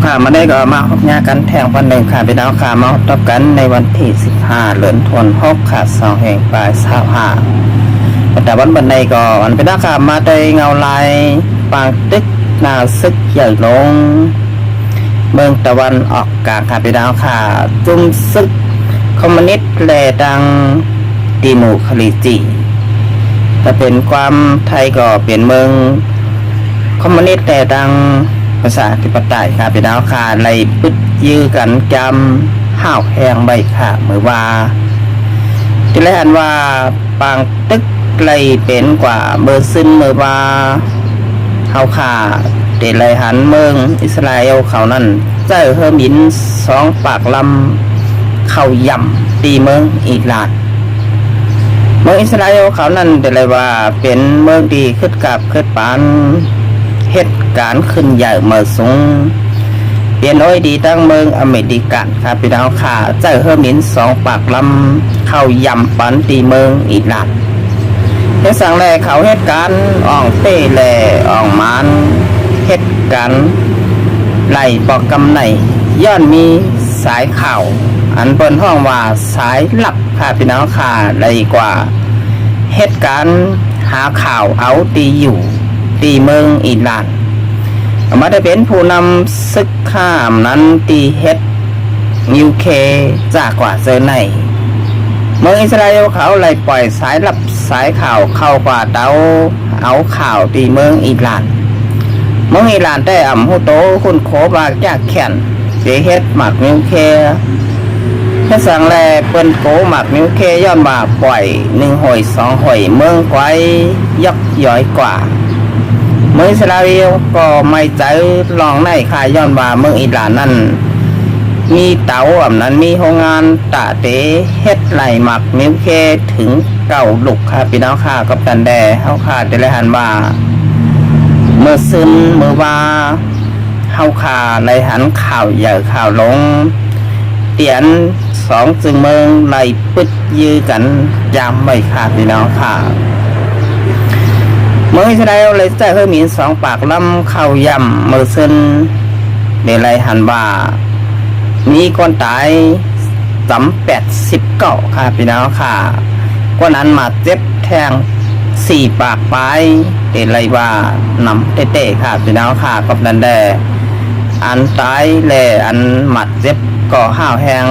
ค่ะมาได้ก็มาพบญากันแทงวันหนึ่งค่ะไปดาวค่ะมาพบกันในวันที่15เดือนธันวาคมค่ะ2แห่งปลาย25แต่วันใดก็อันเป็นดาวค่ะมาได้เงาลายปางตึกนาซึกใหญ่ลงเมืองตะวันออกกลางค่ะไปดาวค่ะจุ่มซึกคอมมิวนิสต์แลดังดินูคลิจีถ้าเป็นความไทยก็เป็นเมืองคอมมิวนิสต์แลดังภาษาธิปไตยค่ะพี่น้องค่ะไล่ปึดยื้อกันจำห้าวแหงใบค่ะเมื่อว่าที่แรกว่าปางตึกไล่เป็นกว่าเบอร์ซึนเมื่อว่าเฮาค่ะเดลัยหันเมืองอิสราเอลเขานั่นเจ้าเฮอร์มิน2 ปากลำเข้าย่ำตีเมืองอิหร่านเมืองอิสราเอลเขานั่นเดลัยว่าเป็นเมืองดีขึ้นกับขึ้นปานเหตุการณ์ขึ้นใหญ่เมื่อสูงเปลี่ยนอ้อยดีตั้งเมืองอเมริกันครับพี่น้องค่ะเจ้าเฮอร์มิน2 ปากลำเข้ายำปันตีเมืองอิหร่านเฮ็ดสั่งแลเขาเหตุการณ์อ่องเต้แลอ่องมานเหตุการณ์ไล่บอกกำไหนย้อนมีสายข่าวอันเปิ้นห้องว่าสายลับค่ะพี่น้องค่ะไล่กว่าเหตุการณ์หาข่าวเอาตีอยู่ตีเมืองอิหร่านมาได้เป็นผู้นำศึกข้ามนั้นตีเฮ็ดนิวเคจากกว่าเจอในเมืองอิสราเอลเขาไล่ปล่อยสายลับสายข่าวเข้ากว่าเตาเอาข่าวตีเมืองอิหร่านเมืองอิหร่านได้อ่ำหูโตคุณโคบากจากแขนเสียเฮ็ดหมักนิวเคถ้าสั่งแลเปิ้นโกหมักนิวเคย้อนมาปล่อย1 หอย 2 หอยเมืองไกวยกย้อยกว่าเมืองอิสราเอลก็ไม่ใจลองในค่าย้อนว่าเมืองอิหร่านนั้นมีเตาอ่ำนั้นมีโรงงานตะเตเฮ็ดไหลหมักนิวเคถึง9 ลูกค่ะพี่น้องค่ะกับตันแดเฮาค่ะได้เลยหันว่าเมื่อซึนเมื่อว่าเฮาค่ะไล่หันข่าวใหญ่ข่าวลงเตียน2จึงเมืองไล่ปึดยื้อกันยามไม่ค่ะพี่น้องค่ะเมืองอิสราเอลเลยเจ้าเฮอร์มิน2 ปากลำเข้าย่ำเมื่อซึนได้ไล่หันว่ามีคนตาย89ค่ะพี่น้องค่ะกว่านั้นมาเจ็บแทง4 ปากปลายเดลัยว่านำเตะค่ะพี่น้องค่ะกับนันแดอันตายแลอันหมัดเจ็บก็ห้าวแหง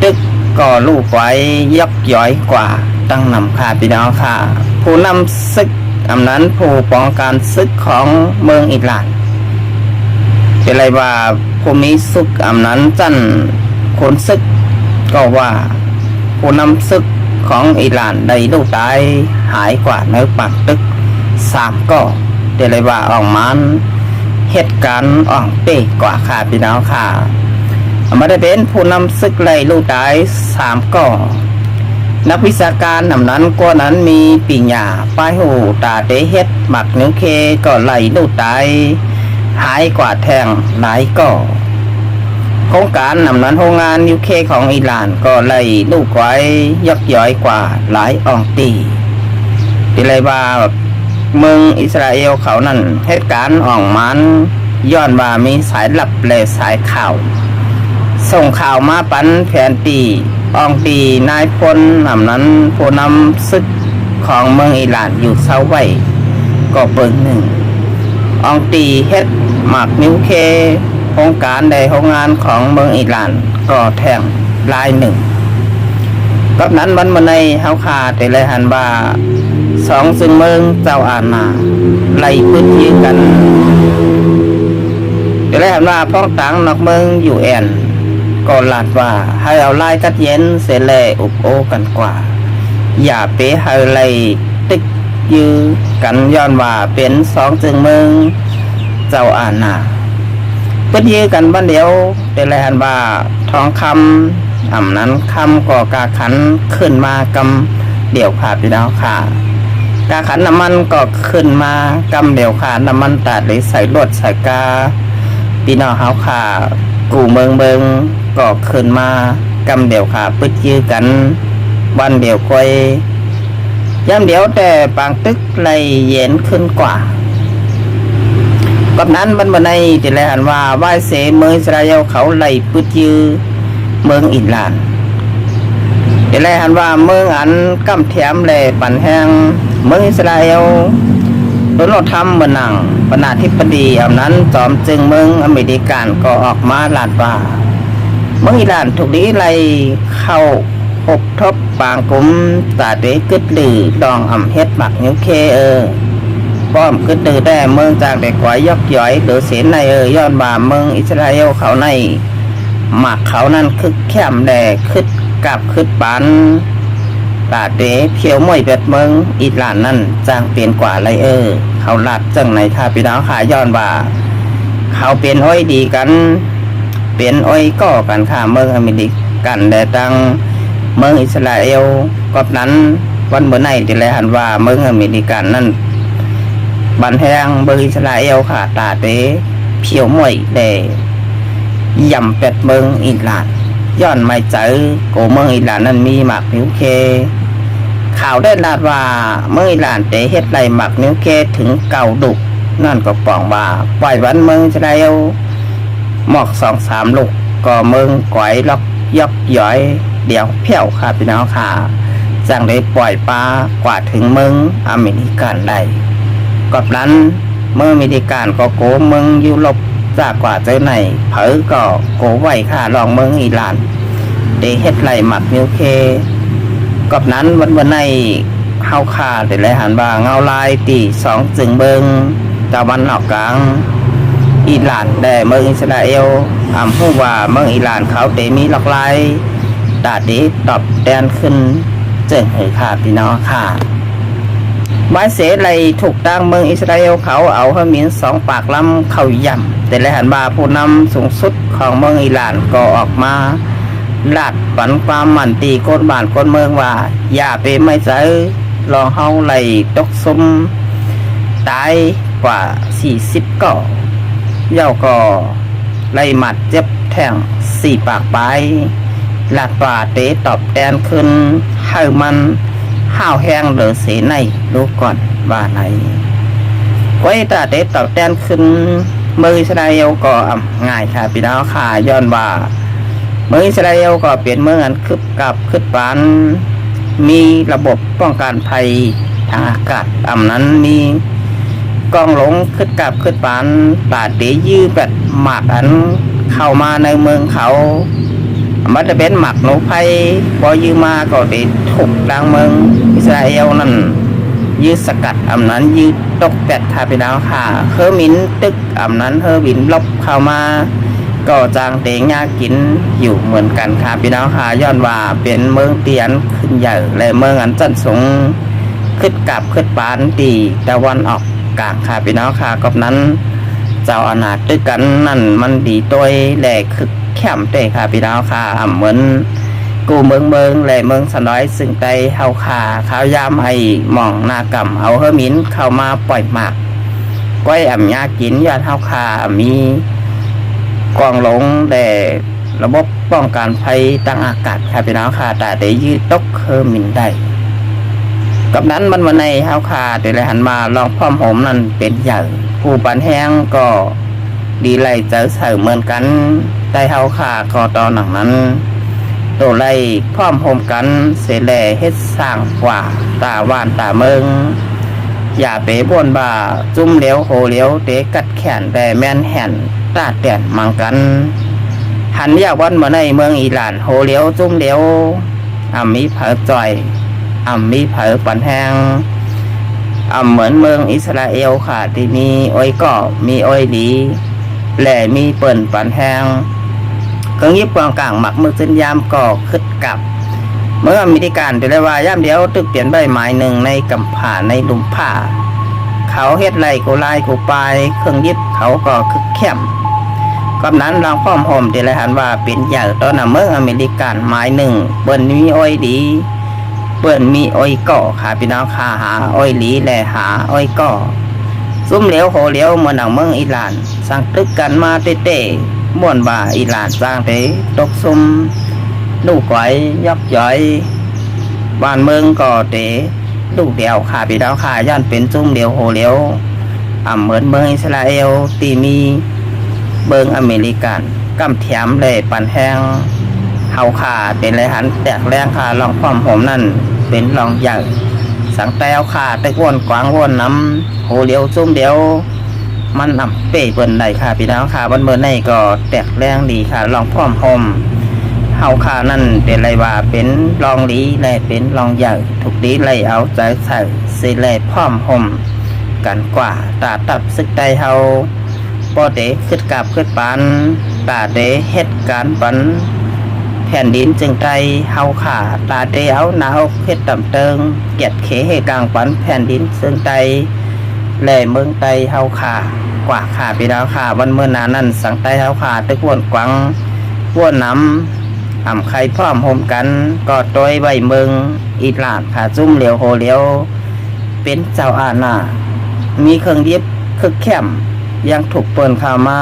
ตึกก็ลูกไว้ยกย้อยกว่าตั้งนำค่ะพี่น้องค่ะผู้นำศึกอำนั้นผู้ป้องกันศึกของเมืองอิหร่านเป็นไรว่าผู้มีศึกอำนั้นจันคนศึกก็ว่าผู้นำศึกของอิหร่านได้ลูกตายหายกว่าในปากตึก3ก็เดลัยว่าออกมันเหตุการณ์อ่องเป๊กว่าค่ะพี่น้องค่ะมาได้เป็นผู้นำศึกไล่ลูกตาย3ก็นักวิชาการนำนั้นกว่านั้นมีปิญญาป้ายหูตาเตเฮ็ดหมักนิ้วเคก็ไล่ลูกตายหายกว่าแทงหลายก็โครงการนำนั้นโรงงานนิวเคของอิหร่านก็ไล่ลูกไว้ยกย้อยกว่าหลายอ่องตีเป็นไรว่าเมืองอิสราเอลเขานั่นเหตุการณ์อ่องมันย้อนว่ามีสายลับและสายข่าวส่งข่าวมาปันแผนตีอ่องตีนายพลนำนั้นผู้นำศึกของเมืองอิหร่านอยู่เซาไว้ก็เบิ่งหนึ่งอ่องตีเฮ็ดหมักนิวเคโครงการใดโรงงานของเมืองอิหร่านก็แทงลายหนึ่งกับนั้นวันในเฮาคาแต่เลยหันว่า2ซึ่งเมืองเจ้าอาณาไล่พื้นที่กันแต่เลยหันว่าพ้องต่างนอกเมืองอยู่แอนก็ลาดว่าให้เอาไล่กัดเย็นเสแลอุบโอกันกว่าอย่าไปให้ไล่ตึกยื้อกันย้อนว่าเป็น2ซึ่งเมืองเจ้าอาณาเพื่อยื้อกันบ้านเดียวแต่ละหันว่าทองคำอำนั้นคำก่อกาขันขึ้นมากำเดี่ยวขาดพี่น้องค่ะกาขันน้ำมันก็ขึ้นมากำเดี่ยวขาดน้ำมันตัดหรือใส่ลวดใส่กาพี่น้องเฮาค่ะกูเมืองก็ขึ้นมากำเดี่ยวขาเพื่อยื้อกันวันเดี่ยวคอยย้ำเดี๋ยวแต่ปางตึกไหลเย็นขึ้นกว่า กับนั้นมันบ่ในที่แลหันว่าไหว้เสเมืองอิสราเอลเขาไล่ปึดยือเมืองอิหร่านที่แลหันว่าเมืองอันกำแถมแลปันแห้งเมืองอิสราเอลโดนทำบันนังปนาธิบดีอำนั้นจอมจึงเมืองอเมริกันก็ออกมาลาดว่าเมืองอิหร่านถูกนี้ไล่เข้าอบทบปางกุมตาเดกึดหรือดองอำเฮ็ดหมักนิ้วเคป้อมกึดดือได้เมืองจากเด็กไว้ยกย่อยเดือเสียในย้อนบ่าเมืองอิสราเอลเขาในหมักเขานั่นคึกแคมแดคึดกับคึดปันตาเดเพียวมวยเบ็ดเมืองอิหร่านนั่นจางเปลี่ยนกว่าไรเขาลาดจังในท่าพี่น้องขาย้อนบ่าเขาเป็นอ้อยดีกันเป็นอ้อยก่อกันค่ะเมืองอเมริกันแต่ตั้งเมืองอิสราเอลก็นั้นวันเมื่อไหร่ที่แลหันว่าเมืองอเมริกันนั่นบันแหงเมืองอิสราเอลค่ะตาเตเพียวมวยแดย่ำเป็ดเมืองอิหร่านย้อนไม่เจอโกเมืองอิหร่านนั้นมีหมักนิ้วเคข่าวได้ลาดว่าเมืองอิหร่านเตเฮ็ดไรหมักนิ้วเคถึงเก่าดุกนั่นก็ปองว่าปล่อยวันเมืองอิสราเอลหมอก2-3 ลูกก็เมืองก๋อยล็อกยกย้อยเดี๋ยวเพี้ยวค่ะพี่น้องค่ะจังได้ปล่อยปลากว่าถึงเมืองอเมริกันได้กับนั้นเมื่ออเมริกันก็โกเมืองยุโรปจากกว่าเจ้าไหนเผอก็โกไหวค่ะลองเมืองอิหร่านได้เฮ็ดไรหมักนิ้วเคกับนั้นวันในเฮาคาแต่ละหันว่าเงาลายตี2จึงเบิงตะวันออกกลางอิหร่านได้เมืองอิสราเอลพูดว่าเมืองอิหร่านเขาเตมีหลากหลายตาดีตอบแดนขึ้นเจิงเหยค่ะพี่น้องค่ะไม้เสไรถูกตั้งเมืองอิสราเอลเขาเอาเฮมิน2 ปากลำเข้าย่ำแต่ละหันบาผู้นำสูงสุดของเมืองอิหร่านก็ออกมาลาดปันความมันตีก้นบ้านก้นเมืองว่าอย่าไปไม่ใจลองเฮาไหลตกซุ่มตายกว่า40ก่อเย่าก็ไล่หมัดเจ็บแทง4 ปากไปลาดป่าเตะตอบแดนขึ้นให้มันห้าวแห้งเหลือเสียในลูกก่อนว่าไหนไว้ตาเตะตอบแดนขึ้นเมืองอิสราเอลก็ง่ายค่ะพี่น้องค่ะย้อนว่าเมืองอิสราเอลก็เปลี่ยนเมืองอันคึบกับคึบปานมีระบบป้องกันภัยทางอากาศนั้นมีกองหลงคึดกับคึดปานตาเตะยื้อแบบหมากอันเข้ามาในเมืองเขามันจะเป็นหมักหนูไผ่พอยืมมาก็ได้ถูกดังเมืองอิสราเอลนั่นยืดสกัดนั้นยืดตกแปดทาไปดาวค่ะเฮอร์มินตึกนั้นเฮอร์บินลบเข้ามาก็จางเตงยากินอยู่เหมือนกันค่ะพี่น้องค่ะย้อนว่าเป็นเมืองเตียนขึ้นใหญ่และเมืองอันจันสงขึ้นกับขึ้นปานตีตะวันออกกลางค่ะพี่น้องค่ะกับนั้นเจ้าอนาถด้วยกันนั่นมันดีตัวแหลกคือแคมเตะค่ะพี่น้องค่ะเหมือนกูเมืองและเมืองสน้อยซึ่งไตเฮาขาข้าวยามให้มองหน้ากำเอาเฮอมินเข้ามาปล่อยหมากก้อยยากินยาเฮาขามีกองหลงแต่ระบบป้องกันภัยทางอากาศค่ะพี่น้องค่ะแต่ได้ยืดตกเฮอมินได้กับนั้นมันวันในเฮาขาแต่ละหันมาลองพร้อมโหมนั่นเป็นใหญ่ผู้ปันแห้งก็ดีไล่เจอเสริมเหมือนกันได้เฮาขาก็ตอนหนังนั้นตัวไล่พร้อมโหมกันเสแลเฮ็ดสร้างกว่าตาว่านตาเมืองอย่าไปบ่นบ่าจุ่มเหลียวโหเหลียวเตะกัดแขนแต่แม่นแห่นตาแตนมังกันหันอยากวันมาในเมืองอิหร่านโหเหลียวจุ่มเหลียวมีเผอจ่อยมีเผอปันแห้งเหมือนเมืองอิสราเอลค่ะที่มีอ้อยก่อมีอ้อยดีและมีเปิ่นปันแห้งเครื่องยิบกองกลางหมักมือเส้นยามก่อขึ้นกับเมื่อมีการแต่ละว่ายามเดียวตึกเปลี่ยนใบไม้หนึ่งในกำผ่าในลุมผ้าเขาเฮ็ดไรกูลายกูปลายเครื่องยิบเขาก็คึกเข้มกับนั้นลองพร้อมหอมแต่ละหันว่าเป็นใหญ่ตอนเมื่ออเมริกันไม้หนึ่งเปิ้นมีอ้อยดีเปิ้นมีอ้อยก่อค่ะพี่น้องค่ะหาอ้อยหลีและหาอ้อยก่อซุ่มเหลียวโหเหลียวเมืองเมืองอิหร่านสร้างตึกกันมาเตะม่วนบ่าอิหร่านสร้างเตะตกซุ่มลูกไก่ยกย่อยบ้านเมืองก็เตะลูกเดียวค่ะพี่น้องค่ะย่านเป็นซุ่มเดียวโหเหลียว เหมือนเมืองอิสราเอลตีมีเบิงอเมริกันกำเทียมเลยปันแห้งเฮาขาเป็นไรหันแตกแรงขาลองพร้อมผมนั่นเป็นลองใหญ่สังแต้วขาตะก้วนกวางวนน้ำโหเลียวซุ่มเดียวมันนำเป้เปิ้นได้ค่ะพี่น้องค่ะวันเมื่อในก็แตกแรงดีค่ะลองพร้อมผมเฮาขานั่นเป็นไรว่าเป็นลองดีและเป็นลองใหญ่ถูกดีเลยเอาใจใส่สิเลยพร้อมผมกันกว่าตาตับซึกใจเฮาบ่ได้ขึ้นกับขึ้นปันตาได้เหตุการณ์ปันแผ่นดินจึงใจเฮาขาตาได้เอาหนาวเฮ็ดต่ำเติงเกียดเขให้กลางปันแผ่นดินซึ่งใจแหล่เมืองไตเฮาขากว่าขาพี่น้องขาวันเมื่อนานั้นสังไตเฮาขาตะกวนกวังว่วนน้ำใครพร้อมโฮมกันก็โดยใบเมืองอีหลานขาจุ่มเหลียวโหเหลียวเป็นเจ้าอาณามีเครื่องยิบคึกแคมยังถูกเปิดข่าวมา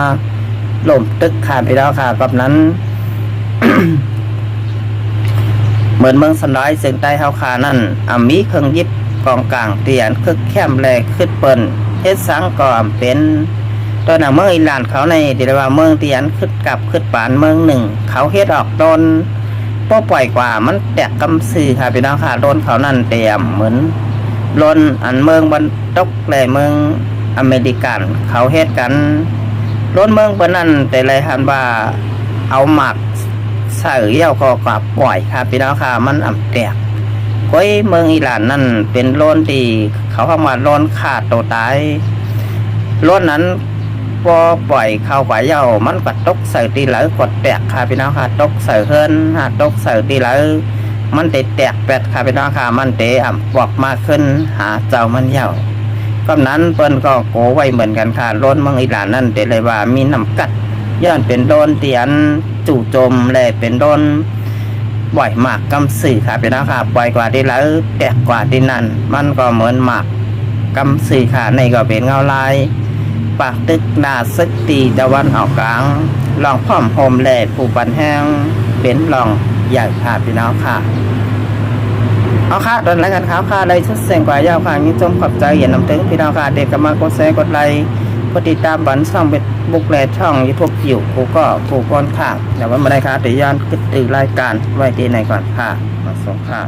ล่มตึกขาดไปแล้วค่ะกับนั้น เหมือนเมืองสันร้อยเสียงใต้เฮาคานั่นมีเครื่องยิบกองกลางเตียนคึกแคมแลขึ้นเปิ่นเฮ็ดสังก่อมเป็นตอนเมืองอิหร่านเขาในเดี๋ยวว่าเมืองเตียนขึ้นกับขึ้นปานเมืองหนึ่งเขาเฮ็ดออกตนป้ปล่อยกว่ามันแตกกำซื่อค่ะพี่น้องค่ะโดนเขานั่นเตรียมเหมือนล้นอันเมืองบรรตกแลเมืองอเมริกันเขาเฮ็ดกันล้นเมืองเปิ้นนั่นแต่ไรหันว่าเอาหมักใส่เยี่ยวก็กลับปล่อยค่ะพี่น้องค่ะมันแตกก้อยเมืองอิหร่านนั่นเป็นโลนที่เขาเข้ามาโลนขาดตัวตายโลนนั้นพอปล่อยเข้าไปเยี่ยวมันก็ตกใส่ตีไหลกดแตกค่ะพี่น้องค่ะตกใส่เฮิรนตกใส่ตีไหลมันแตกแปดค่ะพี่น้องค่ะมันปอกมากขึ้นหาเจ้ามันเยี่ยวก็นั้นเปิ้นก็โกไว้เหมือนกันค่ะโลนเมืองอิหร่านนั่นแต่เลยว่ามีน้ำกัดย้อนเป็นโดนเตียนจู่โจมและเป็นโดนบ่อยมากกำสื่อค่ะพี่น้องค่ะบ่อยกว่าที่แล้วแตกกว่าที่นั่นมันก็เหมือนหมากกำสื่อค่ะในก็เป็นเงาลายปากตึกหนาซึกตีตะวันออกกลางลองพร้อมโฮมแหล่ผู้ปันแห้งเป็นลองใหญ่ค่ะพี่น้องค่ะเอาค่ะตอนแรกกันครับค่ะเลยชุดเสียงกว่ายาวค่ะยิ่งจมขอบใจอย่านำถึงพี่น้องค่ะเด็กกำมากดแชร์กดไลค์กดติดตามบันช่องเป็นบุกแลช่องยูทูบอยู่กูก็กูก้อนค่ะแต่ว่าไม่ได้ค่ะแต่ย่านขึ้นรายการไว้ที่ไหนก่อนค่ะมาส่งค่ะ